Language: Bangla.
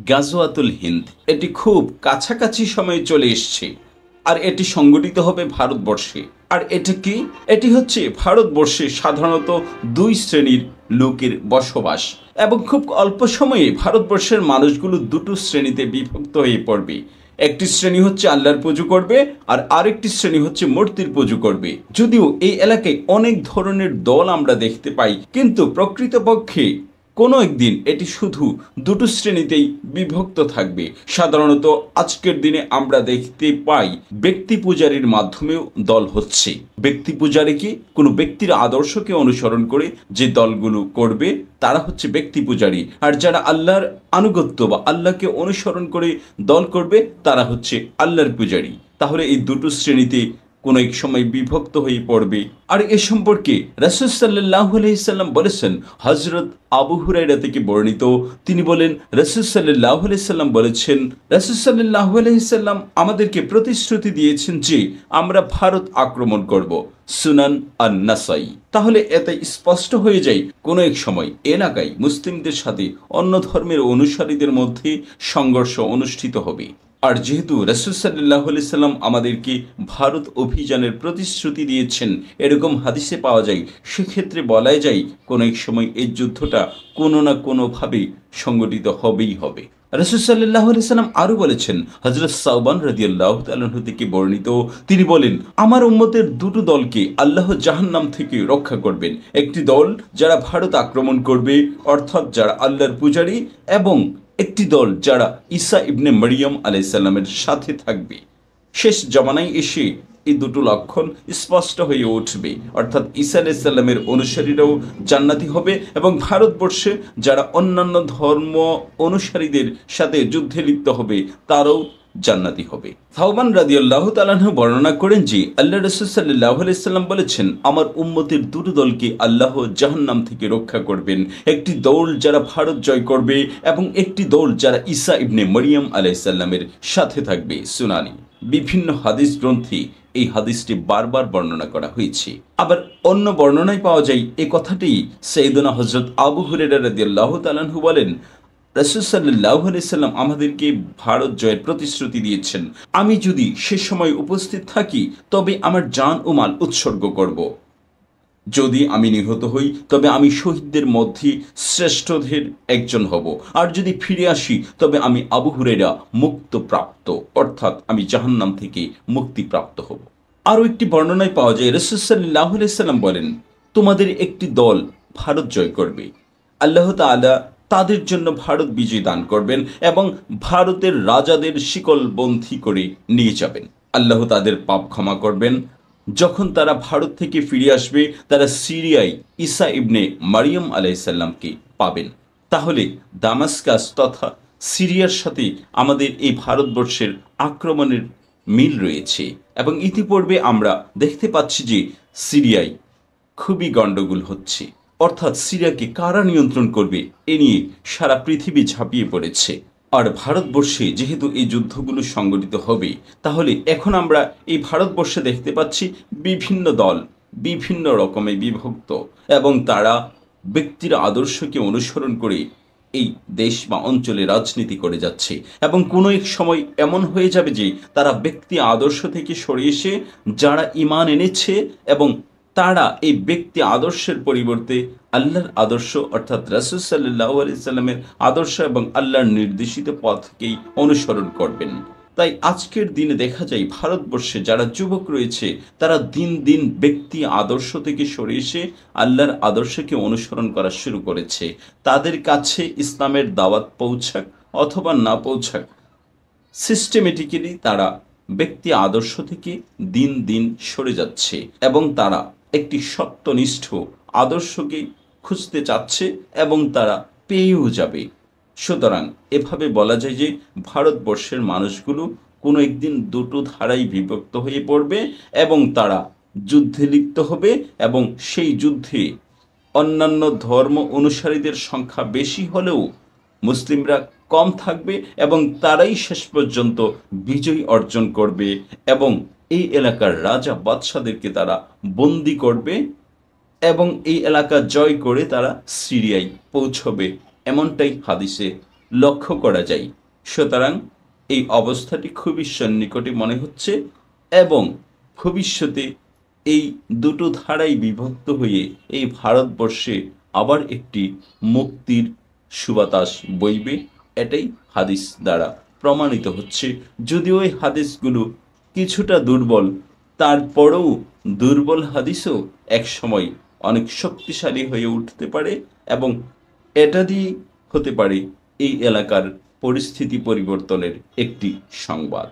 গাজওয়াতুল হিন্দ এটি খুব কাছাকাছি সময়ে চলে এসছে, আর এটি সংগঠিত হবে ভারতবর্ষে। আর এটা কি? এটি হচ্ছে ভারতবর্ষে সাধারণত দুই শ্রেণীর লোকের বসবাস, এবং খুব অল্প সময়ে ভারতবর্ষের মানুষগুলো দুটো শ্রেণীতে বিভক্ত হয়ে পড়বে। একটি শ্রেণী হচ্ছে আল্লাহর পুজো করবে, আর আরেকটি শ্রেণী হচ্ছে মূর্তির পুজো করবে। যদিও এই এলাকায় অনেক ধরনের দল আমরা দেখতে পাই, কিন্তু প্রকৃতপক্ষে কোনো একদিন এটি শুধু দুটো শ্রেণীতেই বিভক্ত থাকবে। সাধারণত আজকের দিনে আমরা দেখতে পাই ব্যক্তি পূজারীর মাধ্যমেও দল হচ্ছে। ব্যক্তি পূজারী কি? কোনো ব্যক্তির আদর্শকে অনুসরণ করে যে দলগুলো করবে তারা হচ্ছে ব্যক্তি পূজারী, আর যারা আল্লাহর আনুগত্য বা আল্লাহকে অনুসরণ করে দল করবে তারা হচ্ছে আল্লাহর পূজারী। তাহলে এই দুটো শ্রেণীতে কোনো এক সময় বিভক্ত হয়ে পড়বে। আর এ সম্পর্কে রাসূল সাল্লাল্লাহু আলাইহি সাল্লাম বলেছেন, হযরত আবু হুরায়রা থেকে বর্ণিত, তিনি বলেন রাসূল সাল্লাল্লাহু আলাইহি সাল্লাম বলেছেন, রাসূল সাল্লাল্লাহু আলাইহি সাল্লাম আমাদেরকে প্রতিশ্রুতি দিয়েছেন যে আমরা ভারত আক্রমণ করব। সুনান আন-নাসাই। তাহলে এতে স্পষ্ট হয়ে যায় কোনো এক সময় এলাকায় মুসলিমদের সাথে অন্য ধর্মের অনুসারীদের মধ্যে সংঘর্ষ অনুষ্ঠিত হবে। আর যেহেতু রাসূল সাল্লাল্লাহু আলাইহি সাল্লাম আমাদেরকে ভারত অভিযানের প্রতিশ্রুতি দিয়েছেন, এরকম হাদিসে পাওয়া যায়, সেক্ষেত্রে বলাই যায় কোনো এক সময় এই যুদ্ধটা কোনো না কোনোভাবে সংগঠিত হবেই হবে। রাসূল সাল্লাল্লাহু আলাইহি সাল্লাম আরও বলেছেন, হযরত সাওবান রাদিয়াল্লাহু তাআলা আনহু থেকে বর্ণিত, তিনি বলেন, আমার উম্মতের দুটো দলকে আল্লাহ জাহান্নাম থেকে রক্ষা করবেন। একটি দল যারা ভারত আক্রমণ করবে, অর্থাৎ যারা আল্লাহর পূজারী, এবং একটি দল যারা ঈসা ইবনে মরিয়ম আলাইহিস সালামের সাথে থাকবে। শেষ জামানায় এসে এই দুটো লক্ষণ স্পষ্ট হয়ে উঠবে, অর্থাৎ ঈসা আলাইহিস সালামের অনুসারীরাও জান্নাতি হবে, এবং ভারতবর্ষে যারা অন্যান্য ধর্ম অনুসারীদের সাথে যুদ্ধে লিপ্ত হবে তারাও জান্নাতি হবে। সাওবান রাদিয়াল্লাহু তাআলা আনহু বর্ণনা করেন যে আল্লাহ রাসূল সাল্লাল্লাহু আলাইহি সাল্লাম বলেছেন, আমার উম্মতের দুটো দলকে আল্লাহ জাহান্নাম থেকে রক্ষা করবেন। একটি দল যারা ভারত জয় করবে, এবং একটি দল যারা ঈসা ইবনে মরিয়ম আলাইহিস সালামের সাথে থাকবে। সুনানি বিভিন্ন হাদিস গ্রন্থে এই হাদিসটি বারবার বর্ণনা করা হয়েছে। আবার অন্য বর্ণনায় পাওয়া যায় এই কথাটি সাইয়েদনা হযরত আবু হুরায়রা রাদিয়াল্লাহু তাআলা আনহু বলেন, রাসূল সাল্লাল্লাহু আলাইহি সাল্লাম আমাদেরকে ভারত জয়ের প্রতিশ্রুতি দিয়েছেন। আমি যদি সে সময় উপস্থিত থাকি তবে আমার জান ও মাল উৎসর্গ করব। যদি আমি নিহত হই তবে আমি শহীদদের মধ্যে শ্রেষ্ঠদের একজন হব, আর যদি ফিরে আসি তবে আমি আবু হুরায়রা মুক্তপ্রাপ্ত, অর্থাৎ আমি জাহান্নাম থেকে মুক্তিপ্রাপ্ত হব। আরও একটি বর্ণনায় পাওয়া যায়, রাসূল সাল্লাল্লাহু আলাইহি সাল্লাম বলেন, তোমাদের একটি দল ভারত জয় করবে, আল্লাহ তাআলা তাদের জন্য ভারত বিজয় দান করবেন এবং ভারতের রাজাদের শিকলবন্ধী করে নিয়ে যাবেন। আল্লাহ তাদের পাপ ক্ষমা করবেন। যখন তারা ভারত থেকে ফিরে আসবে তারা সিরিয়ায় ঈসা ইবনে মারিয়াম আলাইহিস সালামকে পাবেন। তাহলে দামাস্কাস তথা সিরিয়ার সাথে আমাদের এই ভারতবর্ষের আক্রমণের মিল রয়েছে, এবং ইতিপূর্বে আমরা দেখতে পাচ্ছি যে সিরিয়ায় খুবই গণ্ডগোল হচ্ছে, অর্থাৎ সিরিয়াকে কারা নিয়ন্ত্রণ করবে এ নিয়ে সারা পৃথিবী ঝাঁপিয়ে পড়েছে। আর ভারতবর্ষে যেহেতু এই যুদ্ধগুলো সংগঠিত হবে, তাহলে এখন আমরা এই ভারতবর্ষে দেখতে পাচ্ছি বিভিন্ন দল বিভিন্ন রকমে বিভক্ত, এবং তারা ব্যক্তির আদর্শকে অনুসরণ করে এই দেশ বা অঞ্চলে রাজনীতি করে যাচ্ছে, এবং কোনো এক সময় এমন হয়ে যাবে যে তারা ব্যক্তি আদর্শ থেকে সরে এসে যারা ঈমান এনেছে এবং তারা এই ব্যক্তি আদর্শের পরিবর্তে আল্লাহর আদর্শ, অর্থাৎ রাসূল সাল্লাল্লাহু আলাইহি সাল্লামের আদর্শ এবং আল্লাহর নির্দেশিত পথকেই অনুসরণ করবেন। তাই আজকের দিনে দেখা যায় ভারতবর্ষে যারা যুবক রয়েছে তারা দিন দিন ব্যক্তি আদর্শ থেকে সরে এসে আল্লাহর আদর্শকে অনুসরণ করা শুরু করেছে। তাদের কাছে ইসলামের দাওয়াত পৌঁছাক অথবা না পৌঁছাক, সিস্টেমেটিক্যালি তারা ব্যক্তি আদর্শ থেকে দিন দিন সরে যাচ্ছে, এবং তারা একটি সত্যনিষ্ঠ আদর্শকে খুঁজতে চাচ্ছে, এবং তারা পেয়েও যাবে। সুতরাং এভাবে বলা যায় যে ভারতবর্ষের মানুষগুলো কোনো একদিন দুটো ধারায় বিভক্ত হয়ে পড়বে, এবং তারা যুদ্ধে লিপ্ত হবে, এবং সেই যুদ্ধে অন্যান্য ধর্ম অনুসারীদের সংখ্যা বেশি হলেও মুসলিমরা কম থাকবে, এবং তারাই শেষ পর্যন্ত বিজয় অর্জন করবে, এবং এই এলাকার রাজা বাদশাদেরকে তারা বন্দি করবে, এবং এই এলাকা জয় করে তারা সিরিয়ায় পৌঁছবে। এমনটাই হাদিসে লক্ষ্য করা যায়। সুতরাং এই অবস্থাটি খুবই সন্নিকটে মনে হচ্ছে এবং ভবিষ্যতে এই দুটো ধারায় বিভক্ত হয়ে এই ভারতবর্ষে আবার একটি মুক্তির সুবাতাস বইবে, এটাই হাদিস দ্বারা প্রমাণিত হচ্ছে। যদিও এই হাদিসগুলো কিছুটা দুর্বল, তারপরেও দুর্বল হাদিসও একসময় অনেক শক্তিশালী হয়ে উঠতে পারে এবং এটা দিয়ে হতে পারে এই এলাকার পরিস্থিতি পরিবর্তনের একটি সংবাদ।